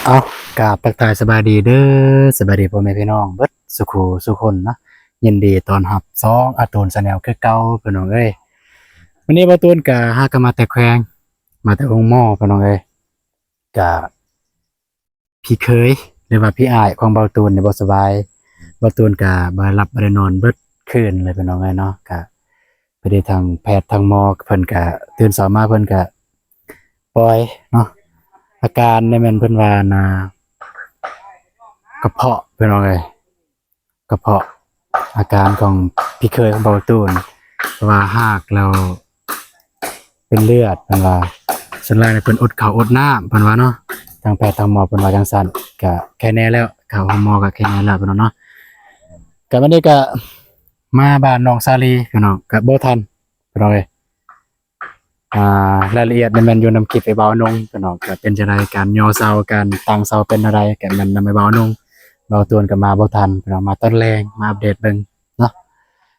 เอากราบทักทายสบายดีเด้อสบายดีพ่อแม่พี่น้องเบิดสุขสุคนเนาะยินดีต้อนรับสองอาตูนชาแนลคือเก่าพี่น้องเอ้ยวันนี้บ่ตูนกะหากันมาแต่แขวงมาแต่องค์หม้อพี่น้องเอ้ยกะพี่เคยหรือว่าพี่อ้ายของเบาตูนเนี่ยบ่สบายเบาตูนกะบ่หลับบ่ได้นอนเบิดคืนเลยพี่น้องเอ้ยเนาะกะไปได้ทางแพทย์ทางหมอเพิ่นกะตื่นเช้ามาเพิ่นกะปล่อยเนาะอาการเนี่ยแม่นเพิ่นว่ากระเพาะเป็นอะไรกระเพาะอาการของพี่เคยของเบาตูนว่าหากเราเป็นเลือดเป็นว่าส่วนแรกเป็นอดข้าวอดน้ำเป็นว่าเนาะทางแพทย์ทางหมอเป็นว่าจังสันก็แค่แน่แล้วข่าวของหมอก็แค่แน่แล้วเป็นเนาะกับวันนี้ก็มาบ้านน้องซาลีพี่น้องกับโบทันเป็นอะไรรายละเอียดมันอยู่นำคลิปไปเบานงพี่น้องก็เป็นจะไรการย่อเสาการตั้งเสาเป็นอะไรกันมันนำไปเบานง เราตัวนกับมาบ่ทันเรามาต้นแรงมาอัปเดตเบิ่งเนาะ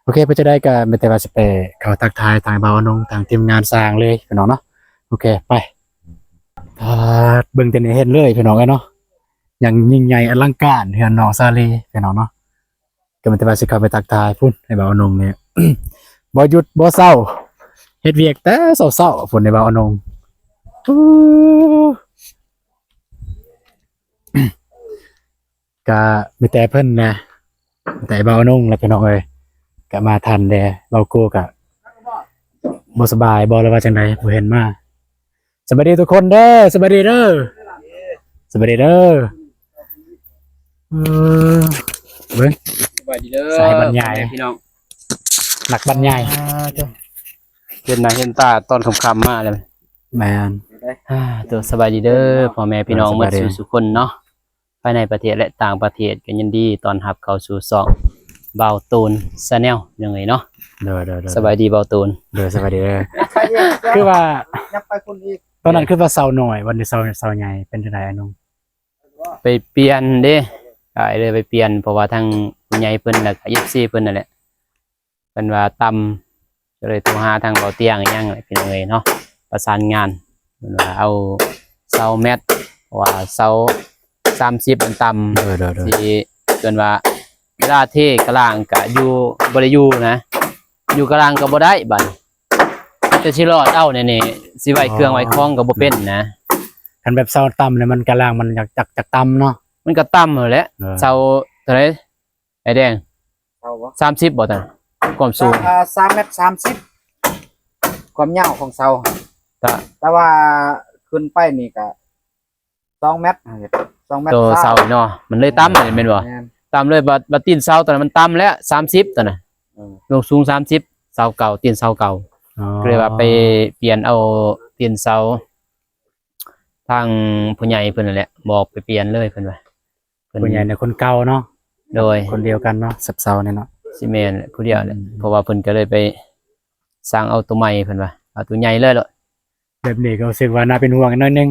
โอเคเพื่อจะได้ก็ไม่แต่ว่าจะไปเขาทักทายทางเบาอนงทางทีมงานสร้างเลยพี่น้องเนาะโอเคไปเบิ่งแต่นี่เห็นเลยพี่น้องเนาะอย่างยิ่งใหญ่อลังการเฮือนน้องซาลีพี่น้องเนาะก็ไม่แต่ว่าสิเข้าไปทักทายพุ่นให้เบาอนงเนี่ย บ่หยุดบ่เศร้าเฮ็ดเวียกแต่เศร้าๆพุ่นในเบาอนง ก็มีแต่เพิ่นนะแต่เบานุ่งแล้วพี่น้องเอ้ยก็มาทันเด้เบาโก้ก็บ่สบายบ่แล้วว่าจังได๋บ่เห็นมาสวัสดีทุกคนเด้อสวัสดีเด้อสวัสดีเด้อเออเบิ่ง สวัสดีเด้อ สายบรรยาย พี่น้อง หนักบรรยาย เห็นหน้าเห็นตาตอนค่ำๆมาเลย แม่น ตัวสบายดีเด้อพ่อแม่พี่น้อง ส เมื่ บา อย ดี สู่สุคนเนาะภายในประเทศและต่างประเทศกันยินดีตอนรับเข้าสู่ช่องเบาตูนชาแนลยังไงเนาะ เด้อ สบายดีเบาตูน เด้อสวัสดีเด้อคือว่า ยับไปคนอีก ตอนนั้นคือว่าเซาหน่อยวันนี้เซาใหญ่เป็นจังได๋อะนุ่ง ไปเปลี่ยนเด้ได้เลยไปเปลี่ยนเพราะว่าทางผู้ใหญ่เพิ่นแล้วก็ FC เพิ่นนั่นแหละเพิ่นว่าต่ำก็เลยโทรหาทางเบาเตียงอีหยังแหละพี่น้องเอ้ยเนาะประสานงานเพิ่นว่าเอาเสาแมตเพราะว่าเสา30มันต่ำ เด้อ ที่เกินว่าเวลาเทกระล่างก็อยู่บ่ได้อยู่นะอยู่กระล่างก็บ่ได้บัดจะสิรอดเอาเนี่ยสิไว้เครื่องไว้คล้องก็บ่เป็นนะ คันแบบเซาต่ำเนี่ยมันกำลังมันอยากต่ำเนาะ มันก็ต่ำนั่นแหละ เสาเท่าไหร่ไอ้แดง เอาวะ 30บ่ตันความสูง 3.30 เมตรความยาวของเสา ก็ แต่ว่าขึ้นไปนี่ก็2 เมตร2 เมตร ตัวเสาเนาะมันเลยต่ำแม่นบ่ แม่น ต่ำเลยบัดตีนเสาตอนนั้นมันต่ำแล้ว30ตัวน่ะลงสูง30เสาเก่าตีนเสาเก่า อ๋อ ก็เลยว่าไปเปลี่ยนเอาตีนเสาทางผู้ใหญ่เพิ่นนั่นแหละบอกไปเปลี่ยนเลยเพิ่นว่าเพิ่น คนใหญ่เนี่ยคนเก่าเนาะ โดย คนเดียวกันเนาะสับเซาเนี่ยเนาะ ซีเมนต์ผู้เดียวแหละ อืม เพราะว่าเพิ่นก็เลยไปสร้างเอาตัวใหม่เพิ่นว่าเอาตัวใหญ่เลยเหรอ แบบนี้ก็รู้สึกว่าน่าเป็นห่วงกันหน่อยนึง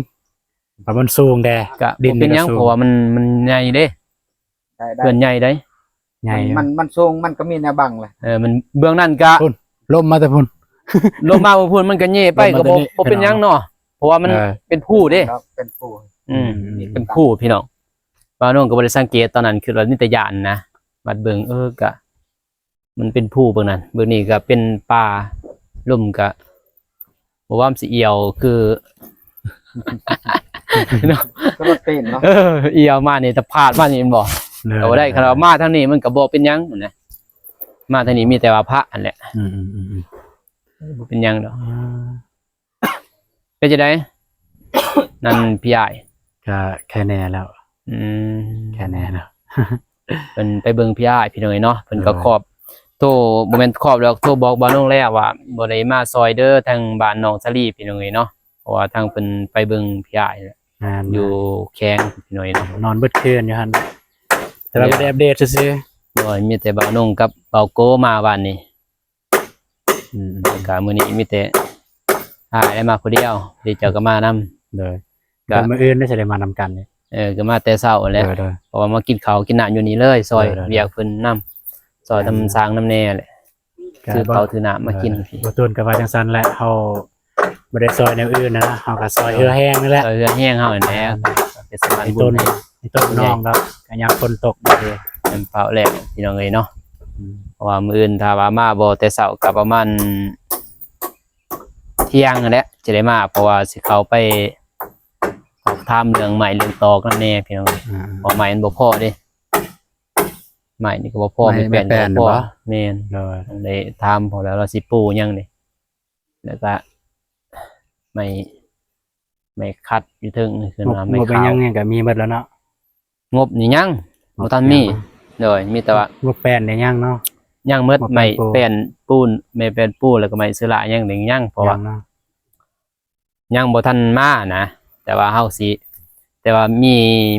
เพราะมันสูงแด ก็ ดิ บ่ น เป็นหยัง ก็สูง เพราะว่ามันใหญ่เด้ ได้ เพิ่นใหญ่เด้ ใหญ่ มันสูงมันก็มีแนวบังเลย มันเบื้องนั้นก็ ล่มมาแต่พุ่น ลงมาบ่พูนมันก็เย่ไปก็บ่ มันก็ บ่เป็นหยังเนาะเพราะว่ามัน เออ เป็นผู้เด้ ครับเป็นผู้ อืมเป็นผู้พี่น้องบ่าวน้องก็บ่ได้สังเกตตอนนั้นคือเรานิตยานนะบัดเบิ่งก็มันเป็นผู้เบิ่งนั้นเบิ่งนี้ก็เป็นป่าลุ่มก็บ่ว่ามันสิเอี่ยวคือ เนาะ ก็รถตีนเนาะ เอี่ยวมานี่แต่พลาดมานี่มันบ่แต่ว่าได้คันว่ามาทางนี้มันก็บ่เป็นหยังนั่นนะมาทางนี้มีแต่ว่าพระอันแหละ อืม บ่เป็นหยังดอกเป็นจังได๋ นั่นพี่ใหญ่ ก็แค่แน่แล้ว อืม แค่แน่แล้ว เพิ่นไปเบิ่งพี่ใหญ่พี่น้อยเนาะเพิ่นก็ เออ ครอบโทรบ่แม่นครอบแล้วโทรบอกบ้านน้องแล้วว่าบ่ได้มาซอยเด้อทางบ้านน้องสลีพี่น้อยเนาะเพราะว่าทางเพิ่นไปเบิ่งพี่ใหญ่ งาน อยู่แข้งพี่น้อยเนาะ นอนเบิดคืนอยู่หั่นแต่ว่าบ่ได้อัปเดตซื่อ บ่มีแต่บ้านน้องกับเบาโกมาบ้านนี้ ๆอืม แล้วก็มื้อนี้มีแต่ได้มาผู้เดียวเดี๋ยวเจ้าก็มานำ เด้อ ก็ ก็มื้ออื่นได้สิได้มานำกันนี่ ก็มาแต่เช้าแห เด้ ละ อ เพราะว่ามากินข้าวกินน้ำอยู่นี่เลยซอย เออ เวียกเพิ่นนํซอยทำสร้างน้ำแน่แหละ ก็ ถือ บ่ ข้าวถือน้ำมากินพี่ บ่ตูนก็ว่าจังซั่นแหละเฮาบ่ได้ซอยแนวอื่นนะเฮาก็ซอยเฮือแห้งนี่แหละ ซอยเรือแห้งเฮานั่นแหละ เป็นสะพาน ใน บุ ต้ ญ น ให้ ในต้นน้องครับก็ยังฝนตกอยู่เลย เป็นเป้าแรกพี่น้องเอ้ยเนาะเพราะว่ามื้ออื่นถ้าว่ามาบ่แต่เช้าก็ประมาณเที่ยงนั่นแหละจะได้มาเพราะว่าสิเข้าไปสอบถามเรื่องใหม่เรื่องตอกนั่นแน่พี่น้องเอ้ยเพราะใหม่มันบ่พอเด้ใหม่นี่ก็บ่พอไม่แปลนก็บ่พอแม่น เลย เลยถามพอแล้วเราสิปูยังนี่แล้วก็ไม่คัดอยู่ถึงนี่คือว่าไม่ งบเป็น ขาว ยังไงก็มีหมดแล้วเนาะ งบนี่ยังบ่ทันมีโดยมีแต่ว่าง บแป้นได้ยังเนาะ ยังหมด บ่ ไม่ แป้นปูน เป็นปูนไม่เป็นปูนแล้วก็ไม่สละยังหนึ่งยังเพราะว่า ยังเนาะ ยังบ่ทันมานะแต่ว่าเฮาสิแต่ว่า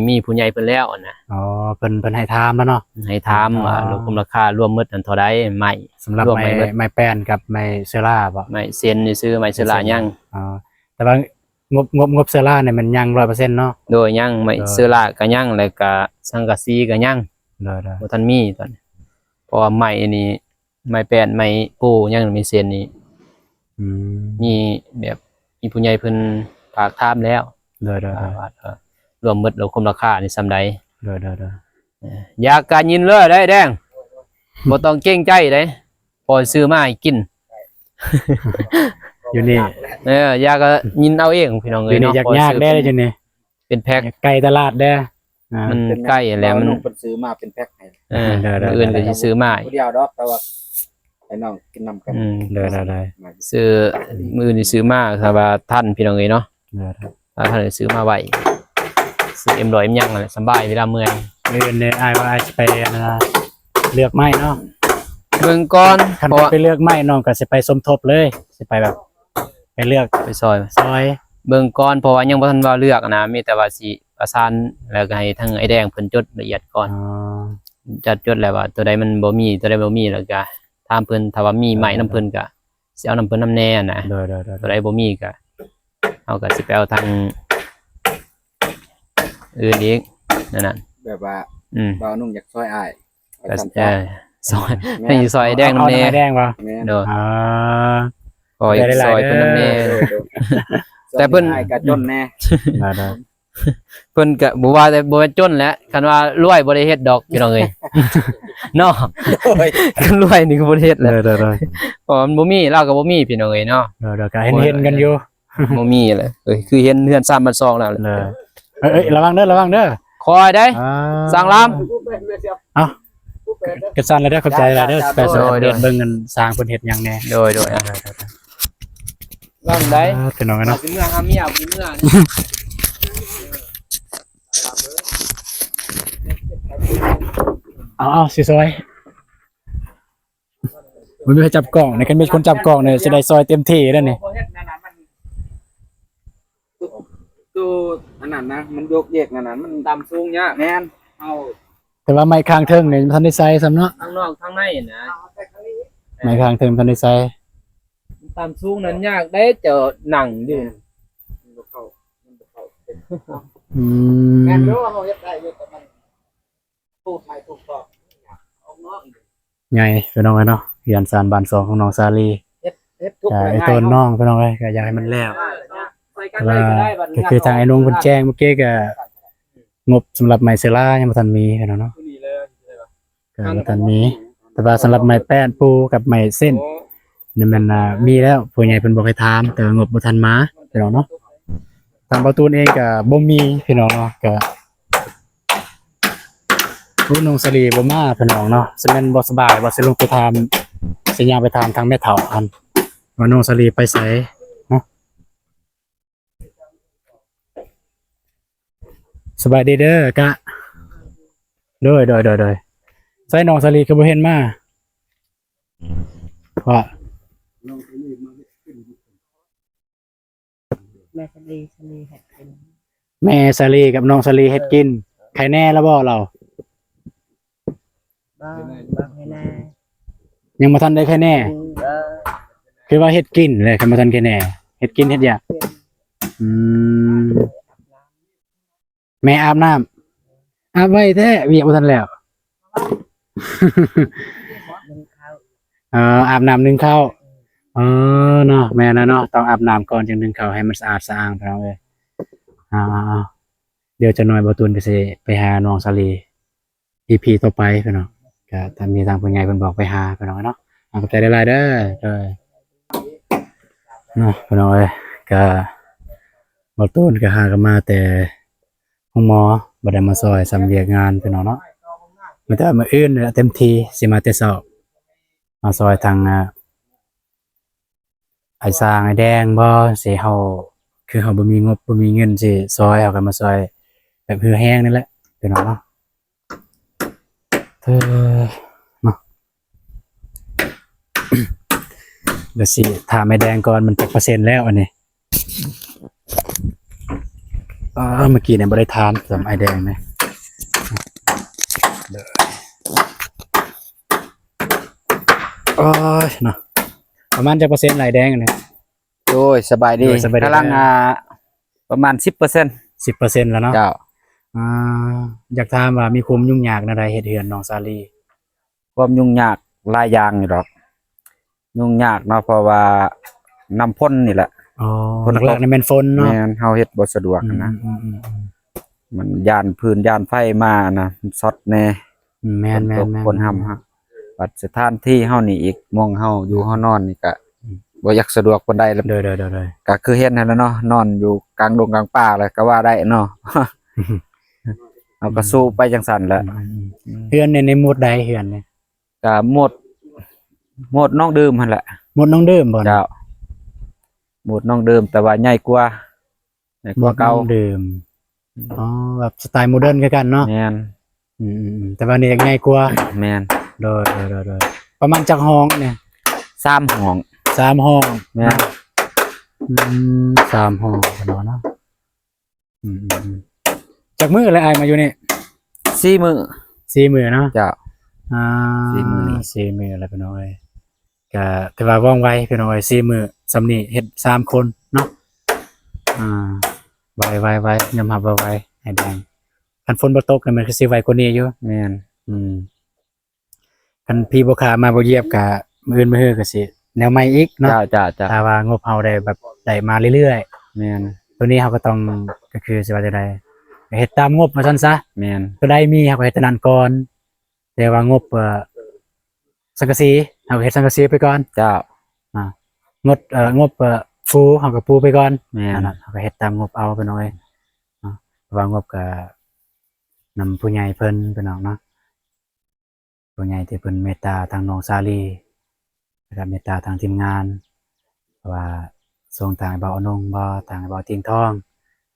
มีผู้ใหญ่เพิ่นแล้วนะ อ๋อเพิ่นให้ทามแล้วเนาะ ให้ถามว่า อ๋อ รวมราคารวมหมดอันเท่าใดไม่ สำหรับ รวม ไม้ ไม่เบิด ไม้แป้นกับไม้เซราบ่ ไม่เซ็นนี่ซื้อไม่สละยัง อ๋อแต่ว่างบเซราเนี่ยมันยัง100%เนาะ โดยยังไม่สละก็ยังแล้วก็สังกะสีก็ยัง เลย บ่ทันมีตอนนี้เพราะว่าไม้นี่ไม้แป้นไม้ปูยังมีเซ็นนี่ อืม มีแบบมีผู้ใหญ่เพิ่นฝากถามแล้ว เลย ว่ารวมหมดแล้วคุมราคานี่ส่ำใด เลย อยากการยินเลยได้แดงบ่ต้องเกรงใจได้ปล่อยซื้อมาให้กิน อยู่นี่ อยากก็ยินเอาเองพี่น้อง อ เอ้ ยู่ ย นี่ เนาะ ยากๆได้เลยจังนี่ เป็นแพ็ค ไก่ตลาดเด้ออ่า มันใกล้แล้วมัน น้องเพิ่นซื้อมาเป็นแพ็คให้ มื้ออื่นก็สิซื้อมา ผู้เดียวดอกแต่ว่าให้น้องกินนำกัน เลย มา ซื้อมื้ออื่นสิซื้อมาถ้าว่าท่านพี่น้องเอ้ยเนาะ เลย ถ้าท่านได้ซื้อมาไว้ซื้อเอ็มร้อยเอ็มยังนั่นแหละสำบายเวลาเมื่อย เรียนเนี่ยอ้ายว่าอ้ายสิไปอันนั้นนะเลือกไม้เนาะ เบิ่งก่อน คัน เพราะว่า ไปเลือกไม้น้องก็สิไปสมทบเลยสิไปแบบไปเลือก ไปซอย ซอย เบิ่งก่อนเพราะว่ายังบ่ทันว่าเลือกนะมีแต่ว่าสิประสานแล้วก็ให้ทั้งไอ้แดงเพิ่นจดละเอียดก่อน อ๋อ จัดจดแล้วว่าตัวใดมันบ่มีตัวใดบ่มีแล้วก็ถามเพิ่นถ้าว่ามีใหม่นํเพิ่นก็สิเอานํเพิ่นนํแน่นะ เลย ตัวใดบ่มีก็เอาก็สิไปเอาทางอื่นอีกนั่นน่ะ แบบว่า อืม บ่าวนุ่งอยากซอยอ้าย ก็ซอยให้ซอยไอ้แดงนํแน่ เอาแดงป่ะ แม่น เด้อ อ๋อ ซอย ได้หลายๆ ซอยเพิ่นนํแน่ เออ แต่เพิ่น อ้ายก็จนแน่ ได้ เพิ่นก็บ่ว่าแต่บ่ว่าจนแหล้วคันว่ารวยบ่ได้เฮ็ดดอกพี่น้องเอ้ย เนาะ โอ้ย คันรวยนี่ก็บ่ได้เฮ็ดแห เล ล้ ย เพราะมันบ่มีเราก็บ่มีพี่น้องเอ้ยเนาะ ก็เห็นกันอยู่ บ่มีเลยคือเห็นเฮือน3บ้าน2แล้ว เลยเอ้ยระวังเด้อ คอยได้ อ่า สร้างลาม กระสันแล้วเด้อเข้าใจแล้วเด้อไปสอน โด เด็ ย ดเบิ่งกันสร้างเพิ่นเฮ็ดหยังแน่ โดยอ่ะลองได้ เป็นน้องกันเนาะ สิเมื่อหาเมียสิเมื่อ เอาสิซอยมันมีใครจับกล้องในกันมีคนจับกล้องเนี่ยสิได้ซอยเต็มที่แล้วนี่ ตู้อันนั้นนะมันโยกเยกอันนั้นมัน ตามสูงเนี่ย แม่นเอา แต่ว่าไม้ค้างเทิงเนี่ยมันทันได้ใส่ซ้ำเนาะ ข้างนอกข้างในนะ ไม้ค้างเทิงทันได้ใส่ ตามสูงนั้นยากได้เจอหนังดิ มันบ่เข้ามันบ่เข้า อื แม่น ม รู้ว่าเฮาเฮ็ดได้อยู่แต่มันถูกไม่ถูกต้องเอาเนาะ ใหญ่พี่น้องเอ้ยเนาะเรียนสารบ้าน2ของน้องซาลี เฮ็ดทุก ก็ อย่าง ไอ้ ง่าย ต้นน้องพี่น้องเอ้ยก็อยากให้มันแล้วแต่ว่าก็คือทางไอ้นุ่งเพิ่นแจ้งเมื่อกี้ก็งบสำหรับไม้เซล่ายังบ่ทันมีพี่น้องเนาะก็บ่ทันมีแต่ว่าสำหรับไม้แป้นปูกับไม้เส้นนี่มันมีแล้วผู้ใหญ่เพิ่นบอกให้ถามแต่ว่างบบ่ทันมาพี่น้องเนาะทางประตูนเองก็บ่มีพี่น้องเนาะก็ผู้น้องสลีบ่มาพี่น้องเนาะสิแม่นบ่สบายบ่สิลงไปถามสิย่างไปถามทางแม่เฒ่าอันว่าน้องสลีไปไสเนาะสบายดีเด้อกะโดยใส่น้องสลีคือบ่เห็นมาว่า แม่สลีเห็ดเป็น แม่สลีกับน้องสลีเฮ็ดกินใครแน่แล้วบ่เรา บ้างให้หน้า ยังบ่ทันได้ใครแน่ เออ คือว่าเฮ็ดกินเลยคันบ่ทันใครแน่เฮ็ดกินเฮ็ดอยากอืมแม่อาบน้ำอาบไว้แท้เวียกบ่ทันแล้ว นึ่งข้าว อาบน้ำนึ่งข้าวเนาะแม่นะเนาะต้องอาบน้ำก่อนจึงนึ่งข้าวให้มันสะอาดสะอ้างพี่น้องเอ้ยอ่า เดี๋ยวจะน้อยบ่ตูนก็สิไปหาน้องสาลี EP ต่อไปพี่น้องก็ถ้ามีทางผู้ใหญ่เพิ่นบอกไปหาพี่น้องเนาะขอบใจหลายๆเด้อเนาะพี่น้องเอ้ยก็บ่ตูนก็หากันมาแต่ห้องหมอบ่ได้มาซอยสำเวียกงานพี่น้องเนาะมีแต่มื้ออื่นนี่แหละเต็มที่สิมาแต่เช้ามาซอยทางไอ้สร้างไอ้แดงบ่สิเฮาคือเฮาบ่มีงบบ่มีเงินสิซอยเอากันมาซอยแบบหือแห้งนี่แหละพี่น้องเนาะเนาะ เดี๋ยวสิถามไอ้แดงก่อนมันจักเปอร์เซ็นต์แล้วอันนี้เมื่อกี้เนี่ยบ่ได้ทานสำไอ้แดงนะเด้อโอ้ยเนาะประมาณจักเปอร์เซ็นต์ไอ้แดงอันนี้ โอ้ยสบายดี โอ้ยสบายดี กำลังประมาณ 10% 10%แล้วเนาะ เจ้า อ่าอยากถามว่ามีความยุ่งยากในใดเฮ็ดเฮือนน้องสาลี ความยุ่งยากหลายอย่างอยู่ดอกยุ่งยากเนาะเพราะว่าน้ำพ่นนี่แหละ อ๋อ ฝนตก หลักๆนี่แม่นฝนเนาะ แม่นเฮาเฮ็ดบ่สะดวกนะ มันย่านพื้นย่านไฟมานะมันช็อตแน่ แม่นแม่ ต น ก แม่น คนห้ำฮะบัดสถานที่เฮานี่อีกหมองเฮาอยู่เฮานอนนี่ก็บ่อยากสะดวกปานใดแล้ว เด้อก็คือเฮ็ดนั่นแหละเนาะนอนอยู่กลางดงกลางป่าเลยก็ว่าได้เนาะ เอาก็สู้ไปจังซั่นแหละ เฮือนในหมวดใดเฮือนเนี่ย ก็หมดน้องดื่มหั่นแหละ หมวดน้องเดิมบ่นะ เจ้าหมดน้องดื่มแต่ว่าใหญ่กว่าเก่า เดิมอ๋อแบบสไตล์โมเดิร์นคือกันเนาะ แม่น แต่ว่านี่ง่ายกว่า แม่น โดยประมาณจักห้องเนี่ย 3ห้อง 3ห้อง แม่น 3ห้องเนาะจากมื้อแล้วอายมาอยู่นี่ 4มื้อ 4มื้อเนาะ เจ้า อ่า 4มื้อ 4มื้อแล้วพี่น้อยก็ถือว่าว่องไวพี่น้อย4มื้อสำนี้เฮ็ด3คนเนาะไวยอมรับว่าไวให้แดงคันฝนบ่ตกนี่มันคือสิไวกว่านี้อยู่ แม่น คันพี่บ่ขามาบ่เหยียบก็มื้ออื่นมื้อฮื้อก็สิแนวใหม่อีกเนาะ เจ้า ถ้าว่างบเฮาได้แบบได้มาเรื่อย แม่น ๆตัวนี้เฮาก็ต้องก็คือสิว่าจังได๋เฮ็ดตามงบว่าซั่นซะ แม่น ตัวใดมีเฮาก็เฮ็ดตัวนั้นก่อนแต่ว่างบสังกะสีเฮาก็เฮ็ดสังกะสีไปก่อน เจ้า งบฟูเฮาก็ปูไปก่อน แม่น อันนั้นเฮาก็เฮ็ดตามงบเอาไปหน่อยเนาะเพราะว่างบก็นำผู้ใหญ่เพิ่นพี่น้องเนาะผู้ใหญ่ที่เพิ่นเมตตาทางน้องสาลีแล้วก็เมตตาทางทีมงานเพราะว่าส่งทางเบาอนงบ่ทางเบาเตียงทอง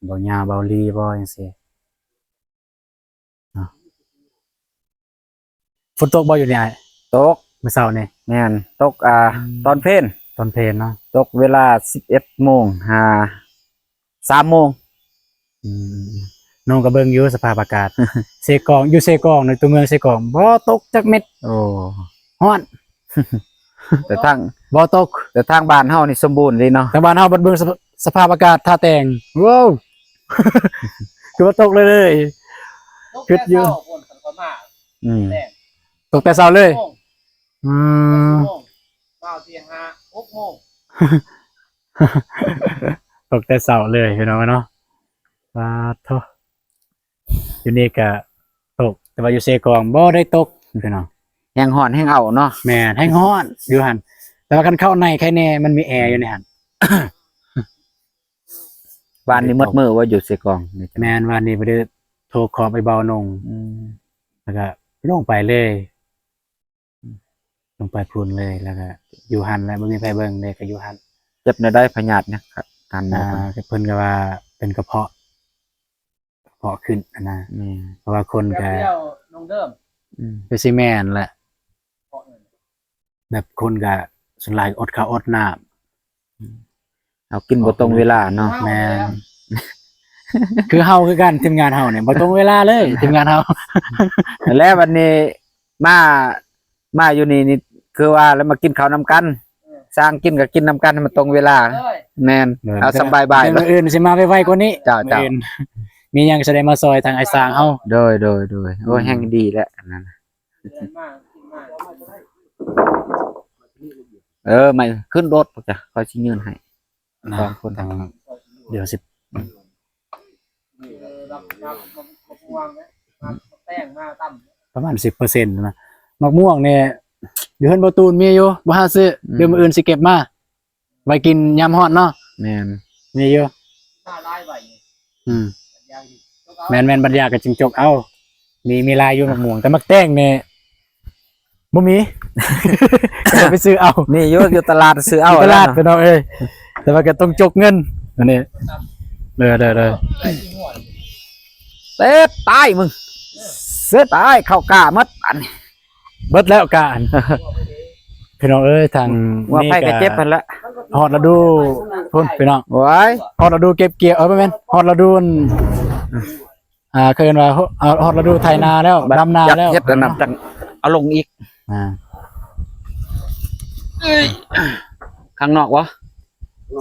เบาหญ้าเบาลีบ่จังซี่เนาะฝนตกบ่อยู่นี่อ้าย ตก มื้อเช้านี่ แม่นตกตอนเพลน ตอนเพลนเนาะ ตกเวลา 11 โมง3 โมง อืมน้องก็เบิ่งอยู่สภาพอากาศ เซกองอยู่เซกองในตัวเมืองเซกองบ่ตกจักเม็ด โอ้ ฮ้อน แต่ทาง บ่ตก แต่ทางบ้านเฮานี่สมบูรณ์เลยเนาะ ทางบ้านเฮาบัดเบิ่งสภาพอากาศท่าแต่งว้าว คือว่าตกเลยคิดอยู่ อืม ตกแต่เช้าเลยอืม ตกแต่เช้าเลยพี่น้องเนาะสาธุอยู่นี่ก็ตกแต่ว่าอยู่เซกองบ่ได้ตกพี่น้อง แห้งฮ้อนแห้งเอาเนาะ แม่นแห้งฮ้อนอยู่หั่นแต่ว่าคันเข้าในใครแน่มันมีแอร์อยู่ในหั่น บ้านนี้หมดมือว่าอยู่เสกองนี่จ้ะ แม่นวันนี้บ่ได้โทรขอไปเบานง อืม แล้วก็ลงไปเลยลงไปพูนเลยแล้วก็อยู่หั่นแล้วบ่มีไผเบิ่งเลยก็อยู่หั่น เจ็บในได้พยาธิเนี่ยครับทานหมอเพิ่น เพิ่นก็ว่าเป็นกระเพาะขึ้นนะ นี่ เพราะว่าคนก็ อืม คือสิแม่นแหละแบบคนก็ส่วนหลายอดข้าวอดน้ำ เอากินบ่ตรงเวลาเนาะ แม่น คือเฮาคือกันทีมงานเฮาเนี่ยบ่ตรงเวลาเลยทีมงานเฮา แล้ววันนี้มาอยู่นี่คือว่าแล้วมากินข้าวนำกัน สร้างกินก็กินนำกันให้มันตรงเวลาแม่นเอาสบายๆ แต่ เล มื้อย อื่นสิมาไวๆกว่านี้ จ้า มื้ออื่นมีหยังแสดงมาซอยทางไอ้สร้างเฮา โดยโอ้ยแห้งดีแล้วอันนั้นไม่ขึ้นรถจ้ะเขาสิยืนให้ นะ สองคน ทางเดี๋ยวสิ ประมาณ10%นะมะม่วงเนี่ยอยู่เฮือนบ่ตูนมีอยู่บ่หาซื้อเดี๋ยวมื้ออื่นสิเก็บมาไว้กินยามฮ้อนเนาะ แม่น มีอยู่อืมแม่นๆบัดยาก็จิงจกเอามีลายอยู่มะม่วงแต่มักแตงเนี่ยบ่มี ก็ไปซื้อเอา นี่อยู่ตลาดซื้อเอา ตลาด แล้ว ไป เนาะ เนาะแต่ว่าก็ต้องจกเงินอันนี้เด้อ เต๊ดตายมึงเสียตายเข้ากล้าหมดอันนี้ เบิดแล้วการ พี่น้องเอ้ยทาง ว่าไปก็เจ็บพันละ ฮอดฤดูพุ่นพี่น้อง โอ้ย ฮอดฤดูเก็บเกี่ยวบ่แม่นฮอดฤดูเคยเห็นว่าฮอดฤดูไถนาแล้วดำนา อยาก แล้ว เฮ็ดอันนั้นจังเอาลงอีก อ่า ข้างนอกวะ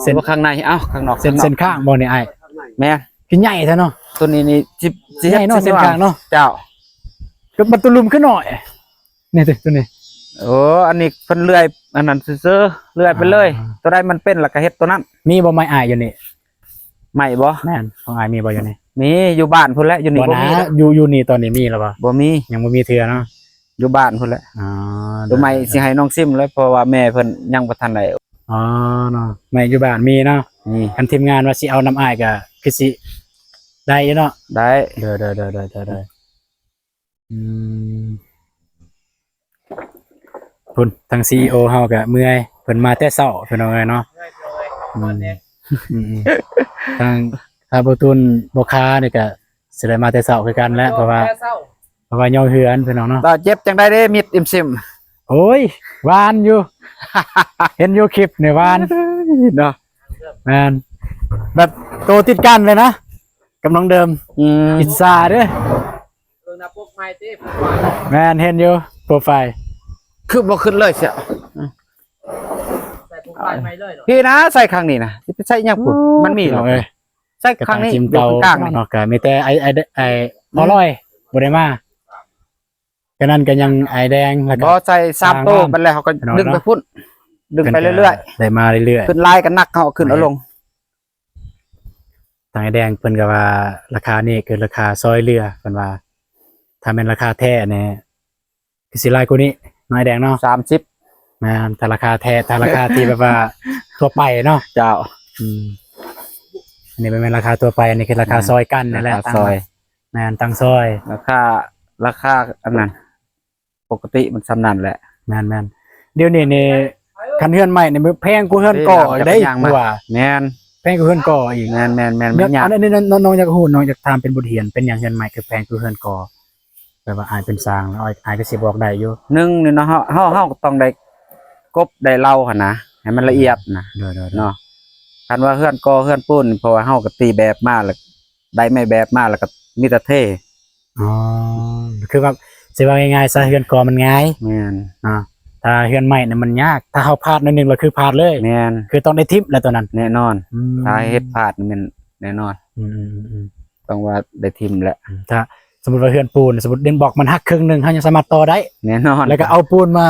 เส้น ว่าข้างในเอ้าข้างนอก เส้นข้างบ่นี่อ้าย แม่น คือใหญ่แท้เนาะ ตัวนี้นี่สิ ใหญ่เนาะเส้นข้างเนาะ เจ้า ก็มันตุลุมขึ้นหน่อยนี่ตัวนี้ โอ้อันนี้เพิ่นเลื่อยอันนั้นซื่อๆเลื่อยไปเลย ตัวใดมันเป็นแล้วก็เฮ็ดตัวนั้น มีบ่ไม้อ้ายอยู่นี่ ใหม่บ่ แม่นของอ้ายมีบ่อยู่นี่ มีอยู่บ้านพุ่นแหละอยู่นี่ บ่ บ่ นะ มีแล้ว อยู่นี่ตอนนี้มีแล้วบ่ บ่มี ยังบ่มีเทื่อเนาะ อยู่บ้านพุ่นแหละ อ๋อ ตัวใหม่สิให้น้องซิมเลยเพราะว่าแม่เพิ่นยังบ่ทันได้ อ๋อเนาะไม่อยู่บ้านมีเนาะ นี่ คันทีมงานว่าสิเอาน้ำอ้ายก็คือสิได้อยู่เนาะ ได้ เด้ออืมพุ่นทาง CEO เฮาก็เมื่อยเพิ่นมาแต่เช้าเพิ่นเอาไงเนาะอืมทางถ้าบ่ตุนบ่ค้านี่ก็สิได้มาแต่เช้าคือกันแหละเพราะว่าย่อเฮือนเพิ่นเอาเนาะ ตาเจ็บจังได้เด้มิดอิ่มซิม โอ้ยหวานอยู่ เห็นอยู่คลิปนี่หวาน เนาะ แม่นแบบโตติดกันเลยนะกำลังเดิม อิสาเด้อแม่นเห็นอยู่โปรไฟล์ คือบ่ขึ้นเลยเสียพี่นะใส่ข้างนี้นะสิไปใส่หยังพุ่นมันมีเหรอ เอ้ย ใส่ กระ ข้าง ต่าย นี้ จิ้ม เดี๋ยว เตา ข้างๆนี่ เนาะก็มีแต่ไอ้อร่อยบ่ได้มาก็นั่นก็ยังไอแดงแล้วก็ บ่ใส่3โต๊ะไปแล้วเขาก็ดึงไปพุ่นดึงไปเรื่อย ๆได้มาเรื่อย ๆขึ้นลายกันนักเขาขึ้นเอาลง ๆทางไอแดงเพิ่นก็ว่าราคานี่คือราคาซอยเรือเพิ่นว่าถ้าเป็นราคาแท้เนี่ยคือสิหลายกว่านี้น้อยแดงเนาะ 30 แม่นถ้าราคาแท้ถ้าราคาที่แบบว่าทั่วไปเนาะ เจ้า อืมอันนี้เป็นราคาทั่วไปอันนี้คือราคาซอยกันนั่นแหละ ราคาซอย แม่นตั้งซอย ราคาอันนั้นปกติมันสำนั่นแหละ แม่นเดี๋ยวนี้นี่คันเฮือนใหม่นี่แพงกว่าเฮือนก่ออีกได้ จักรยานมา ว่า แม่น แพงกว่าเฮือนก่ออีก แม่น เน มันยาก อันนี้น้องอยากฮู้น้องอยากถามเป็นบทเรียนเป็นหยังเฮือนใหม่คือแพงกว่าเฮือนก่อแบบว่าอายเป็นสร้างแล้วอายก็สิบอกได้อยู่ หนึ่งนี่เนาะเฮาก็ต้องได้กบได้เล่าหั่นนะให้มันละเอียดนะ เด้อ เนาะคันว่าเฮือนกอเฮือนปูนเพราะว่าเฮาก็ตีแบบมาแล้วได้ไม่แบบมาแล้วก็มีแต่เท่ อ๋อคือว่าสิว่าง่ายๆซะเฮือนก่อมันง่าย แม่น ถ้าเฮือนใหม่นี่มันยากถ้าเฮาพลาดนิดนึงแล้วคือพลาดเลย แม่น คือต้องได้ทิปแล้วตัวนั้น แน่นอน อืม ถ้าเฮ็ดพลาดนี่มันแน่นอน อืม ต้องว่าได้ทิมแหละ ถ้าสมมุติว่าเฮือนปูนสมมุติดึงบอกมันหักครึ่งหนึงเฮายังสามารถต่อได้ แน่นอน แล้วก็เอาปูนมา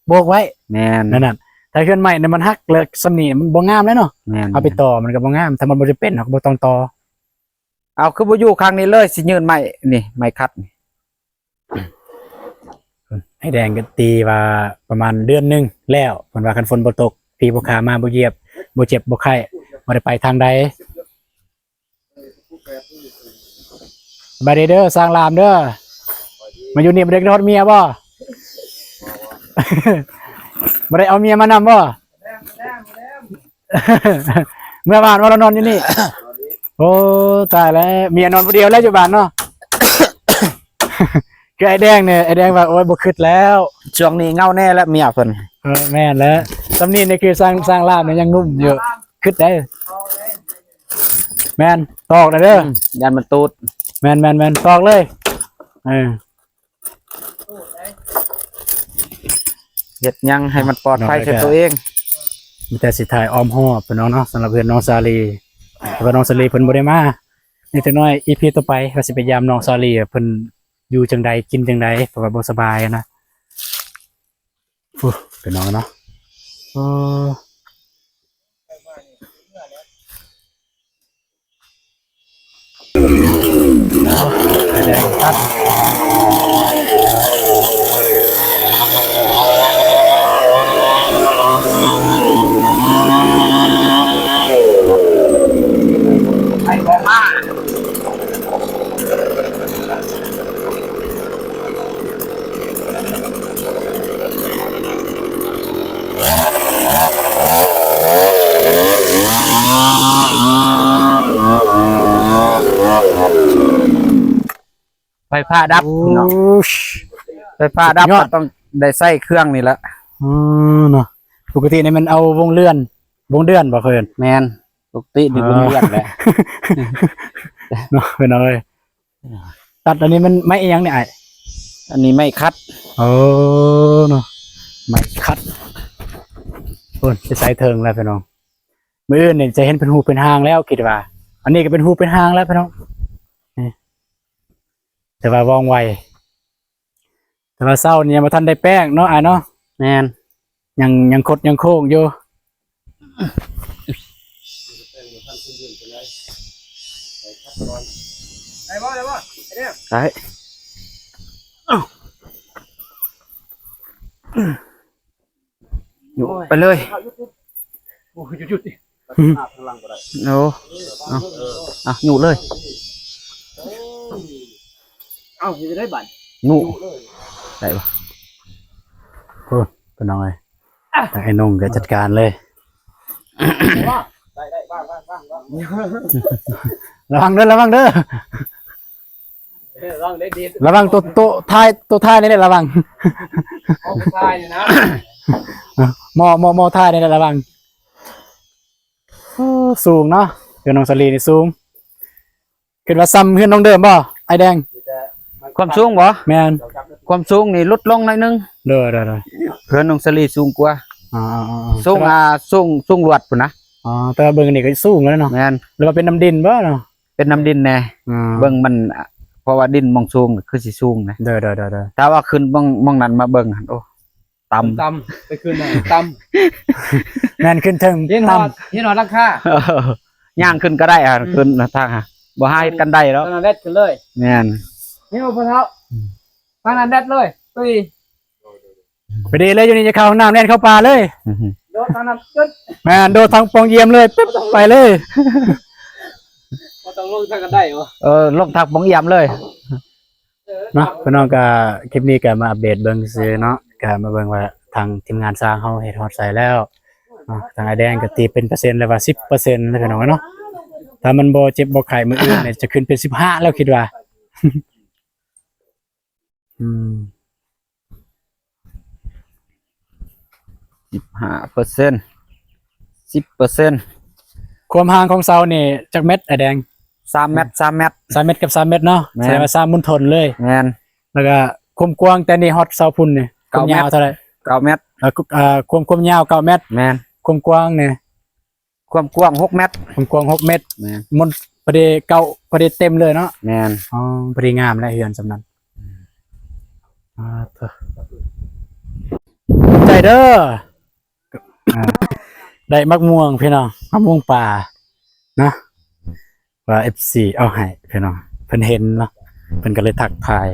โบกไว้ แม่น นั่นน่ะถ้าเฮือนใหม่เนี่ยมันหักแล้วสำนีมันบ่งามแล้วเนาะ แม่น เอาไปต่อมันก็บ่งามถ้ามันบ่จะเป็นเฮาก็บ่ต้องต่อ เอาคือบ่อยู่ข้างนี้เลยสิยืนไม้นี่ไม้คัดนี่ ให้แดงก็ตีว่าประมาณเดือนหนึงแล้วเพิ่นว่าคันฝนบ่ตกพี่บ่ขามาบ่เหยียบบ่เจ็บบ่ไข้บ่ได้ไปทางใดบายดีเด้อสร้างรามเด้อมาอยู่นี่บ่ได้ทอดเมียบ่ บ่ได้เอาเมียมานำบ่ เมื่อวานว่าเรานอนอยู่นี่ โอ้ตายแล้วเมียนอนผู้เดียวแล้วอยู่บ้านเนาะ คือไอ้แดงเนี่ยไอ้แดงว่าโอ้ยบ่คิดแล้ว ช่วงนี้เงาแน่แล้วเมียเพิ่น แม่นแล้วตำนี้นี่คือสร้างลาบเนี่ยยังนุ่มอยู่คิดได้แม่นตอกเลยเด้อ ยันมันตูด แม่นตอกเลยเออ เฮ็ดหยังให้มันปลอดภัยแก่ตัวเอง มีแต่สิถ่ายอ้อมหอบเพิ่นเนาะสำหรับเพื่อนน้องซาลีแต่ว่าน้องซาลีเพิ่นบ่ได้มานี่จักหน่อย EP ต่อไปก็สิไปยามน้องซาลีเพิ่นอยู่จังใดกินจังใดเพราะว่าบ่สบายนะเป็นน้องเนาะ ไอ้แดงตัดไฟฟ้าดับเนาะไฟฟ้าดับก็ต้องได้ใส่เครื่องนี่ละ เนาะปกตินี่มันเอาวงเดือนบ่เพิ่น แมนปกตินี่เบิ่งเลือดแหละ เนาะเพิ่นเอาเลยตัดอันนี้มันไม่เอียงเนี่ยไอ้ อันนี้ไม่คัด เนาะไม่คัดโอ้ยจะใส่เทิงแล้วพี่น้องมื้ออื่นนี่จะเห็นเป็นหูเป็นหางแล้วคิดว่า อันนี้ก็เป็นหูเป็นหางแล้วพี่น้องนี่แต่ว่าว่องไวแต่ว่าเศร้านี่ยังบ่ทันได้แป้งเนาะไอ้เนาะ แมน ยังคดยังโค้งอยู่ได้บ่ ใช่อยู่ไปเลย โอ้ยหยุดดิ โอ้เอาอยู่เลย เอ้าจะได้บัตร งูได้ปะ โอ้เป็นน้อยไอ้นงก็จัดการเลยระวังเด้อระวังตัวท้ายนี่แหละระวัง ท้ายนะ มอท้ายนี่แหละระวังสูงเนาะเพื่อนน้องสลีนี่สูงคิดว่าซ้ำเพื่อนน้องเดิมบ่ไอแดง ความสูงบ่ แมน ความสูงนี่ลดลงหน่อยนึง เด้อ เพื่อนน้องสลีสูงกว่า อ๋อ สูงรวดปุ่นนะ อ๋อแต่ว่าเบิ่งนี่ก็สูงแล้วเนาะ แมน หรือว่าเป็นน้ำดินบ่เนาะ เป็นน้ำดินแน่เบิ่งมันเพราะว่าดินมองสูงคือสิสูงนะ เด้อ ถ้าว่าขึ้นมองนั้นมาเบิ่งหั่นโอ้ต่ำ ต่ำไปคืนไหนต่ แมนขึ้นถึง ำที่น ต่ อนที่นอนราคา ย่างขึ้นก็ได้อ่ะขึ้นทางฮะบ่ให้กันได้แล้ว ตอนนั้นเด็ดกันเลย แม่น นี่มาพอเท้าตอนนั้นเด็ดเลยตุย ำไปดีเลยอยู่นี่จะเข้าห้องน้ำแน่นเข้าป่าเลย โดนตอนนั้นจุด แมนโดนทางปองเยี่ยมเลยปึ๊บไปเลย ก็ต้องลงทางกันได้เหรอ ลงทางบงเอี่ยมเลย เนาะพี่น้องก็คลิปนี้ก็มาอัปเดตเบิ่งซื่อเนาะก็มาเบิ่งว่าทางทีมงานสร้างเฮาเฮ็ดฮอดใส่แล้วเนาะทางไอแดงก็ตีเป็นเปอร์เซ็นต์แล้วว่า 10% แล้วพี่น้องเนาะถ้ามันบ่เจ็บบ่ไข้มื้ออื่นเนี่ยจะขึ้นเป็น15แล้วคิดว่า 15% 10% ความห่างของเสานี่จักเม็ดไอแดง 3 เมตร 3 เมตร 3เม็ดกับ3เม็ดเนาะ แม่น แสดงว่า3มุนทนเลย แม่น แล้วก็ความกว้างแต่นี่ฮอดเสาพุ่นนี่ความยาวเท่าไหร่ 9 เมตร ความยาว9เมตร แม่น ความกว้างนี่ ความกว้าง6 เมตร ความกว้าง6เมตร แม่น มันพอดีเก่าพอดีเต็มเลยเนาะ แม่น อ๋อพอดีงามและเฮือนสำนั้นเถอะใจเด้ออ่าได้มักม่วงพี่น้องมักม่วงป่านะว่า FC เอาให้พี่น้องเพิ่นเห็นเนาะเพิ่นก็เลยทักทาย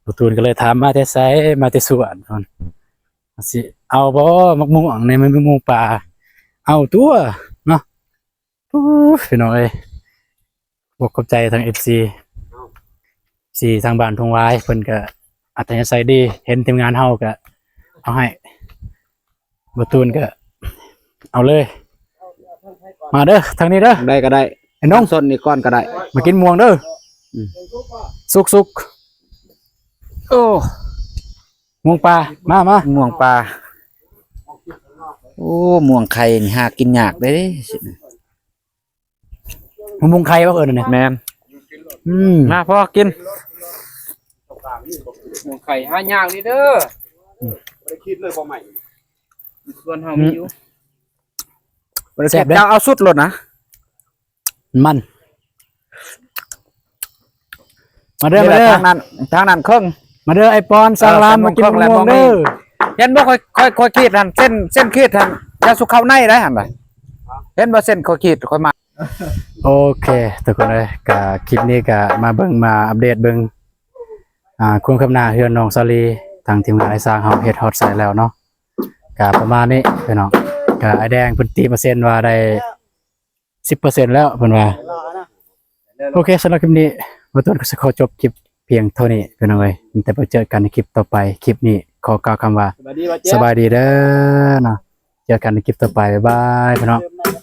ผู้ตูนก็เลยถามมาแต่ไสมาแต่สวนเพิ่นสิเอาบ่มักม่วงในมันมักม่วงป่าเอาตัวเนาะโอ้ยพี่น้องเอ้ยบอกขอบใจทาง FC ทางบ้านทงวายเพิ่นก็อัธยาศัยดีเห็นทีมงานเฮาก็เอาให้บ่ตูนก็เอาเลย มาเด้อทางนี้เด้อ ได้ก็ได้ ไอ้น้อง ส้นนี่ก้อนก็ได้ มากินม่วงเด้ออ ม สุกโอ้ม่วงปลามา ม่วงปลาโอ้ม่วงไข่นี่หากินยากเด้ ม่วงไข่บ่เอิ้นเนี่ย แม่น มาพ่อกิน หมูไข่ห้ายากนี่เด้อไม่คิดเลยพอใหม่ส่วนเฮามีอยู่ แซ่บเด้อ เจ้าเอาสุดรถนะ มันมาเด้อมา นี่ เด้ แห อ ละทางนั้นครึ่ง มาเด้อไอปอนสร้างรามมากินม่วงเด้อ เห็นบ่ค่อยขีดหั่นเส้นขีดหั่นยาสุกเข้าในได้หั่นล่ะเห็นบ่เส้นค่อยขีดค่อยมา โอเคทุกคนเลยก็คลิปนี้ก็มาเบิ่งมาอัปเดตเบิ่งความคืบหน้าเฮือนน้องซาลีทางทีมงานไอ้สร้างเฮาเฮ็ดฮอดใส่แล้วเนาะก็ประมาณนี้พี่น้องก็ไอ้แดงเพิ่นตีเปอร์เซ็นต์ว่าได้10%แล้วเพิ่นว่าโอเคสำหรับคลิปนี้บ่ต้นก็สิขอจบคลิปเพียงเท่านี้พี่น้องเอ้ยแต่ไปเจอกันในคลิปต่อไปคลิปนี้ขอกล่าวคำว่า สวัสดีว่าเจ๊ สบายดีเด้อเนาะเจอกันในคลิปต่อไปบ๊ายบายพี่น้อง เริ่มนั่ง